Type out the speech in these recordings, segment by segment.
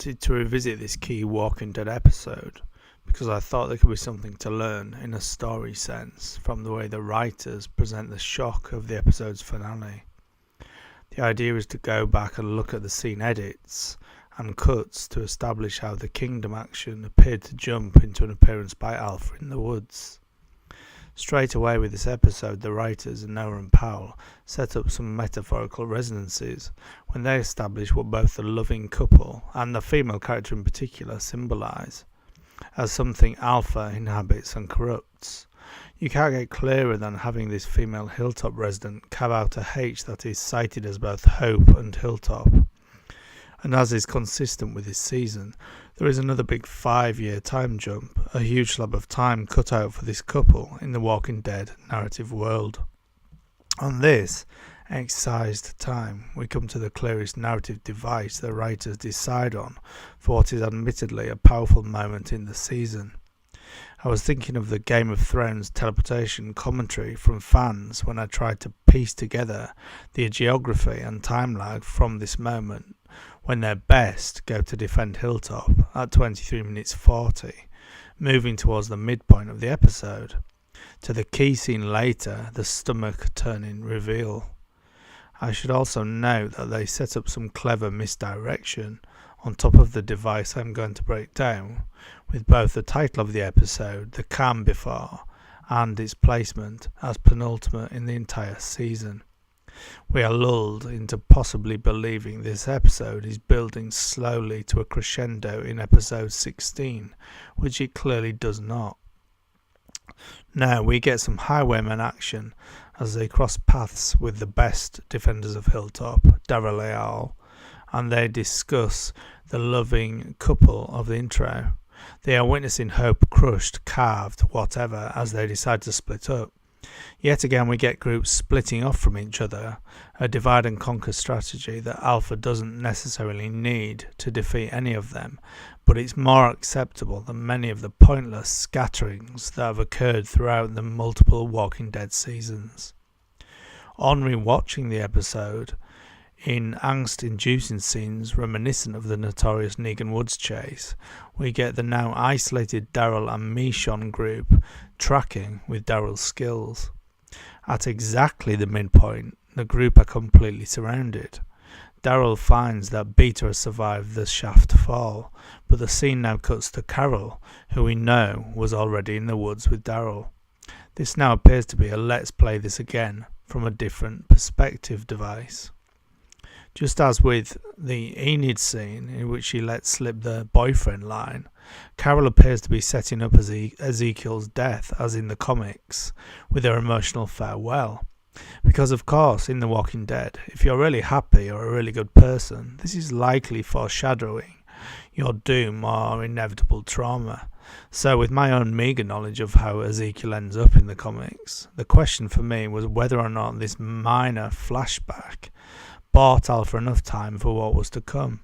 wanted to revisit this key Walking Dead episode because I thought there could be something to learn in a story sense from the way the writers present the shock of the episode's finale. The idea is to go back and look at the scene edits and cuts to establish how the Kingdom action appeared to jump into an appearance by Alpha in the woods. Straight away with this episode, the writers, Inoa and Powell, set up some metaphorical resonances when they establish what both the loving couple and the female character in particular symbolise, as something Alpha inhabits and corrupts. You can't get clearer than having this female Hilltop resident carve out a H that is cited as both Hope and Hilltop. And as is consistent with this season, there is another big 5-year time jump, a huge slab of time cut out for this couple in the Walking Dead narrative world. On this excised time, we come to the clearest narrative device the writers decide on for what is admittedly a powerful moment in the season. I was thinking of the Game of Thrones teleportation commentary from fans when I tried to piece together the geography and time lag from this moment, when their best go to defend Hilltop at 23 minutes 40, moving towards the midpoint of the episode, to the key scene later, the stomach-turning reveal. I should also note that they set up some clever misdirection on top of the device I'm going to break down, with both the title of the episode, the calm before, and its placement as penultimate in the entire season. We are lulled into possibly believing this episode is building slowly to a crescendo in episode 16, which it clearly does not. Now we get some highwayman action as they cross paths with the best defenders of Hilltop, Daryl et al., and they discuss the loving couple of the intro. They are witnessing Hope crushed, carved, whatever, as they decide to split up. Yet again we get groups splitting off from each other, a divide and conquer strategy that Alpha doesn't necessarily need to defeat any of them, but it's more acceptable than many of the pointless scatterings that have occurred throughout the multiple Walking Dead seasons. On rewatching the episode, in angst-inducing scenes reminiscent of the notorious Negan Woods chase, we get the now isolated Daryl and Michonne group tracking with Daryl's skills. At exactly the midpoint, the group are completely surrounded. Daryl finds that Beta has survived the shaft fall, but the scene now cuts to Carol, who we know was already in the woods with Daryl. This now appears to be a let's play this again from a different perspective device. Just as with the Enid scene in which she lets slip the boyfriend line, Carol appears to be setting up Ezekiel's death as in the comics, with her emotional farewell. Because of course, in The Walking Dead, if you're really happy or a really good person, this is likely foreshadowing your doom or inevitable trauma. So with my own meagre knowledge of how Ezekiel ends up in the comics, the question for me was whether or not this minor flashback bought Alpha enough time for what was to come.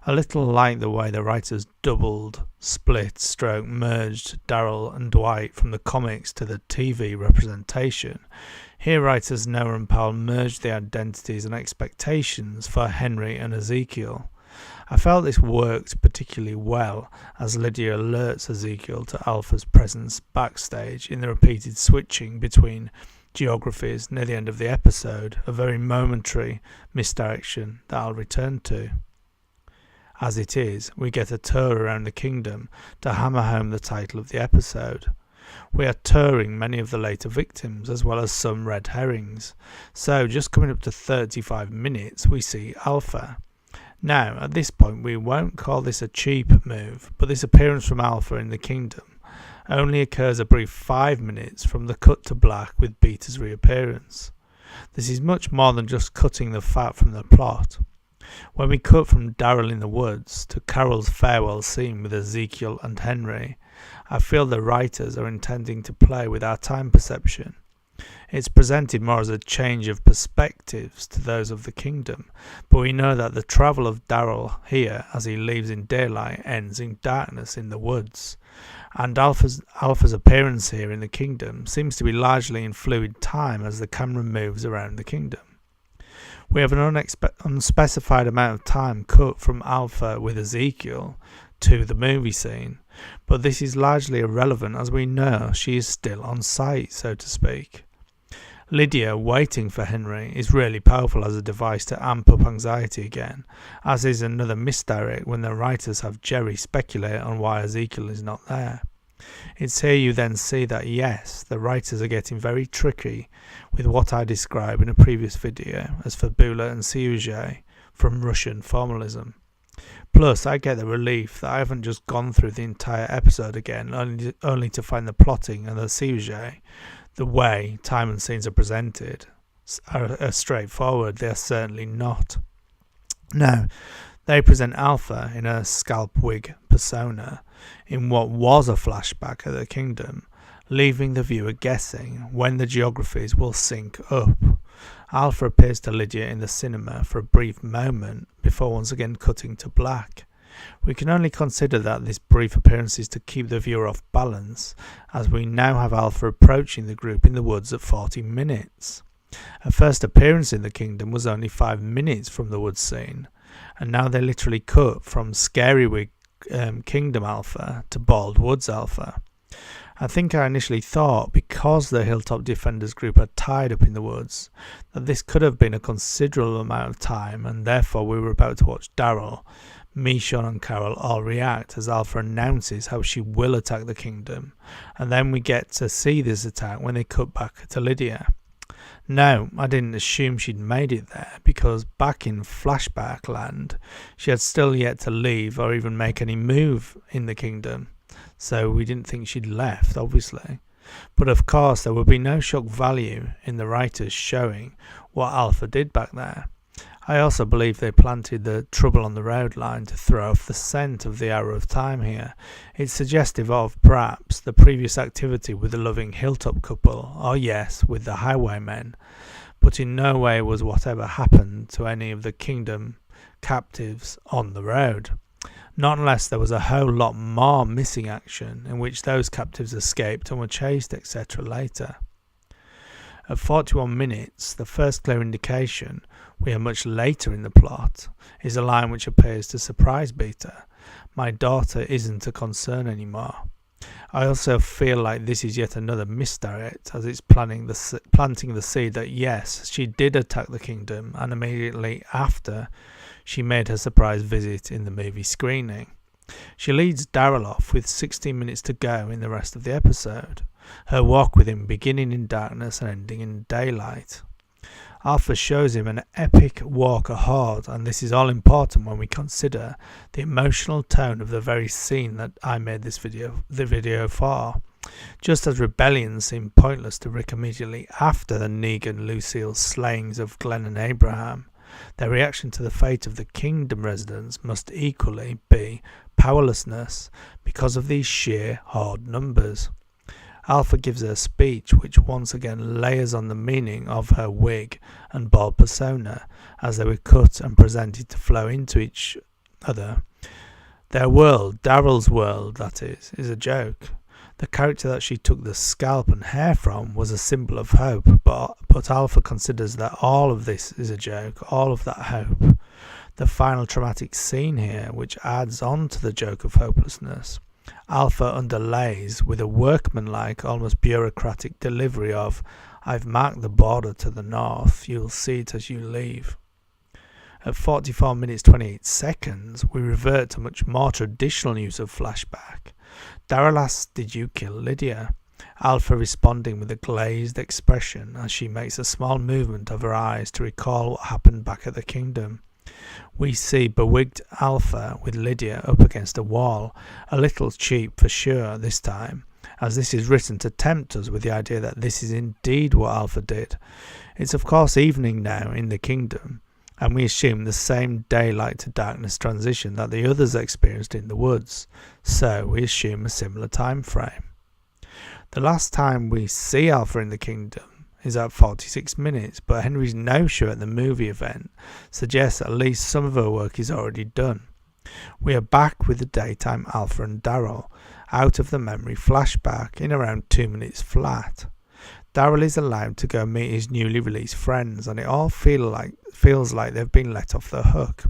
A little like the way the writers doubled, split, stroke, merged Daryl and Dwight from the comics to the TV representation, here writers Noah and Powell merged the identities and expectations for Henry and Ezekiel. I felt this worked particularly well as Lydia alerts Ezekiel to Alpha's presence backstage in the repeated switching between geographies near the end of the episode, a very momentary misdirection that I'll return to. As it is, we get a tour around the kingdom to hammer home the title of the episode. We are touring many of the later victims as well as some red herrings, so just coming up to 35 minutes we see Alpha. Now at this point we won't call this a cheap move, but this appearance from Alpha in the kingdom only occurs a brief 5 minutes from the cut to black with Beta's reappearance. This is much more than just cutting the fat from the plot. When we cut from Daryl in the woods to Carol's farewell scene with Ezekiel and Henry, I feel the writers are intending to play with our time perception. It's presented more as a change of perspectives to those of the kingdom, but we know that the travel of Daryl here as he leaves in daylight ends in darkness in the woods, and Alpha's appearance here in the kingdom seems to be largely in fluid time as the camera moves around the kingdom. We have an unspecified amount of time cut from Alpha with Ezekiel to the movie scene, but this is largely irrelevant as we know she is still on site, so to speak. Lydia waiting for Henry is really powerful as a device to amp up anxiety again, as is another misdirect when the writers have Jerry speculate on why Ezekiel is not there. It's here you then see that yes, the writers are getting very tricky with what I described in a previous video as fabula and sujet from Russian formalism. Plus, I get the relief that I haven't just gone through the entire episode again only to find the plotting and the sujet, the way time and scenes are presented, are straightforward. They are certainly not. No, they present Alpha in a scalp wig persona in what was a flashback of the kingdom, leaving the viewer guessing when the geographies will sync up. Alpha appears to Lydia in the cinema for a brief moment before once again cutting to black. We can only consider that this brief appearance is to keep the viewer off balance, as we now have Alpha approaching the group in the woods at 40 minutes. Her first appearance in the kingdom was only 5 minutes from the woods scene, and now they literally cut from Scary Wig Kingdom Alpha to Bald Woods Alpha. I think I initially thought, because the Hilltop Defenders group are tied up in the woods, that this could have been a considerable amount of time, and therefore we were about to watch Daryl, Michonne and Carol all react as Alpha announces how she will attack the kingdom, and then we get to see this attack when they cut back to Lydia. No, I didn't assume she'd made it there, because back in flashback land, she had still yet to leave or even make any move in the kingdom, so we didn't think she'd left, obviously. But of course there would be no shock value in the writers showing what Alpha did back there. I also believe they planted the trouble on the road line to throw off the scent of the arrow of time here. It's suggestive of, perhaps, the previous activity with the loving Hilltop couple, or yes, with the highwaymen, but in no way was whatever happened to any of the kingdom captives on the road. Not unless there was a whole lot more missing action in which those captives escaped and were chased, etc. later. At 41 minutes, the first clear indication we are much later in the plot is a line which appears to surprise Beta. My daughter isn't a concern anymore. I also feel like this is yet another misdirect, as it's planting the seed that yes, she did attack the kingdom, and immediately after she made her surprise visit in the movie screening. She leads Daryl off with 16 minutes to go in the rest of the episode, her walk with him beginning in darkness and ending in daylight. Alpha shows him an epic walk ahead, and this is all important when we consider the emotional tone of the very scene that I made the video for. Just as rebellion seemed pointless to Rick immediately after the Negan Lucille slayings of Glenn and Abraham, their reaction to the fate of the kingdom residents must equally be powerlessness because of these sheer hard numbers. Alpha gives her a speech which once again layers on the meaning of her wig and bald persona as they were cut and presented to flow into each other. Their world, Daryl's world that is a joke. The character that she took the scalp and hair from was a symbol of hope, but Alpha considers that all of this is a joke, all of that hope. The final traumatic scene here, which adds on to the joke of hopelessness, Alpha underlays with a workmanlike, almost bureaucratic delivery of, "I've marked the border to the north, you'll see it as you leave." At 44 minutes 28 seconds, we revert to much more traditional use of flashback. Daryl asks, "Did you kill Lydia?" Alpha responding with a glazed expression as she makes a small movement of her eyes to recall what happened back at the kingdom. We see bewigged Alpha with Lydia up against a wall, a little cheap for sure this time, as this is written to tempt us with the idea that this is indeed what Alpha did. It's of course evening now in the kingdom, and we assume the same daylight to darkness transition that the others experienced in the woods, so we assume a similar time frame. The last time we see Alpha in the kingdom is at 46 minutes, but Henry's no-show at the movie event suggests at least some of her work is already done. We are back with the daytime Alpha and Daryl, out of the memory flashback in around 2 minutes flat. Daryl is allowed to go meet his newly released friends, and it all feels like they've been let off the hook.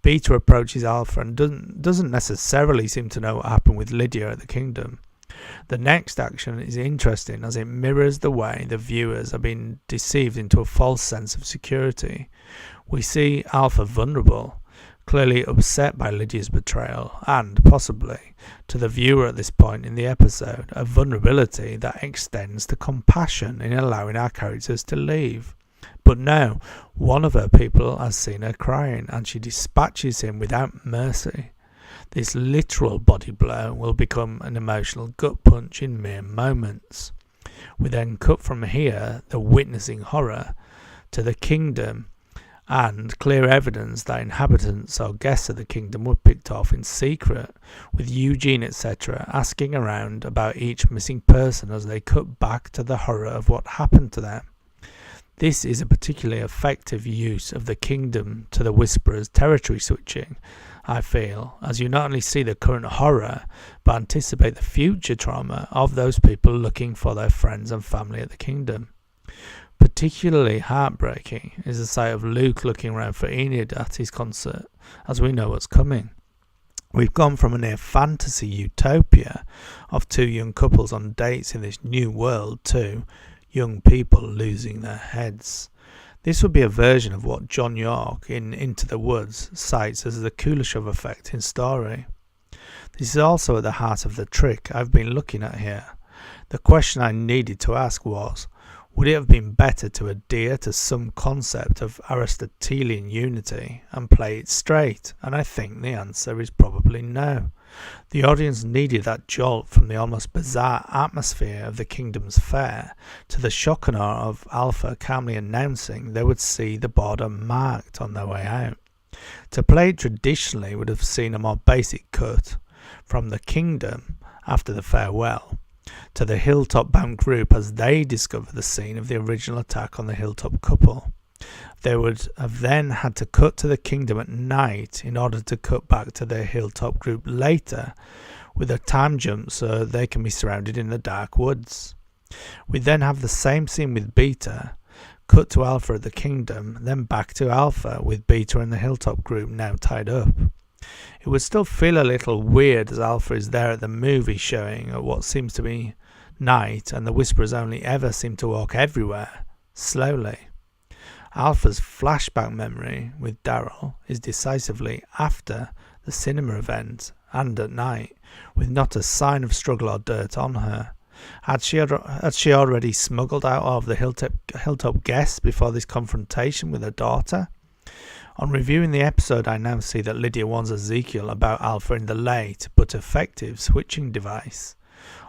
Beta approaches Alpha and doesn't necessarily seem to know what happened with Lydia at the Kingdom. The next action is interesting as it mirrors the way the viewers are being deceived into a false sense of security. We see Alpha vulnerable, clearly upset by Lydia's betrayal, and possibly, to the viewer at this point in the episode, a vulnerability that extends to compassion in allowing our characters to leave. But no, one of her people has seen her crying, and she dispatches him without mercy. This literal body blow will become an emotional gut punch in mere moments. We then cut from here, the witnessing horror, to the Kingdom, and clear evidence that inhabitants or guests of the Kingdom were picked off in secret, with Eugene etc. asking around about each missing person as they cut back to the horror of what happened to them. This is a particularly effective use of the Kingdom to the Whisperer's territory switching, I feel, as you not only see the current horror, but anticipate the future trauma of those people looking for their friends and family at the Kingdom. Particularly heartbreaking is the sight of Luke looking around for Enid at his concert, as we know what's coming. We've gone from a near fantasy utopia of two young couples on dates in this new world to young people losing their heads. This would be a version of what John York in Into the Woods cites as the Kuleshov effect in story. This is also at the heart of the trick I've been looking at here. The question I needed to ask was, would it have been better to adhere to some concept of Aristotelian unity and play it straight? And I think the answer is probably no. The audience needed that jolt from the almost bizarre atmosphere of the Kingdom's fair to the shock and awe of Alpha calmly announcing they would see the border marked on their way out. To play it traditionally would have seen a more basic cut from the Kingdom after the farewell to the Hilltop bound group as they discover the scene of the original attack on the Hilltop couple. They would have then had to cut to the Kingdom at night in order to cut back to their Hilltop group later, with a time jump so they can be surrounded in the dark woods. We then have the same scene with Beta, cut to Alpha at the Kingdom, then back to Alpha with Beta and the Hilltop group now tied up. It would still feel a little weird as Alpha is there at the movie showing at what seems to be night, and the Whisperers only ever seem to walk everywhere, slowly. Alpha's flashback memory with Daryl is decisively after the cinema event and at night, with not a sign of struggle or dirt on her. Had she already smuggled out of the Hilltop guests before this confrontation with her daughter? On reviewing the episode, I now see that Lydia warns Ezekiel about Alpha in the late but effective switching device.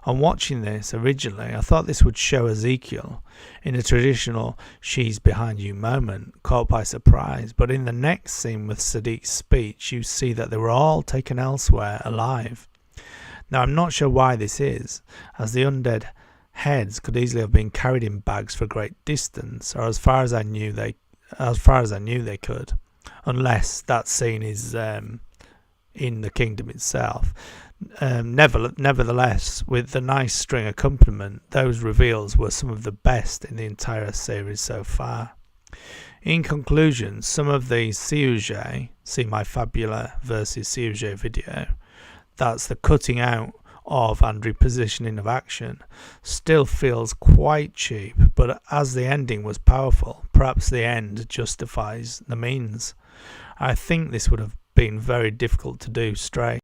On watching this originally, I thought this would show Ezekiel in a traditional she's behind you moment, caught by surprise, but in the next scene with Sadiq's speech, you see that they were all taken elsewhere alive. Now I'm not sure why this is, as the undead heads could easily have been carried in bags for a great distance, or as far as I knew they could, unless that scene is in the Kingdom itself. Nevertheless, with the nice string accompaniment, those reveals were some of the best in the entire series so far. In conclusion, some of the Siouge, see my Fabula versus Siouge video, that's the cutting out of and repositioning of action, still feels quite cheap, but as the ending was powerful, perhaps the end justifies the means. I think this would have been very difficult to do straight.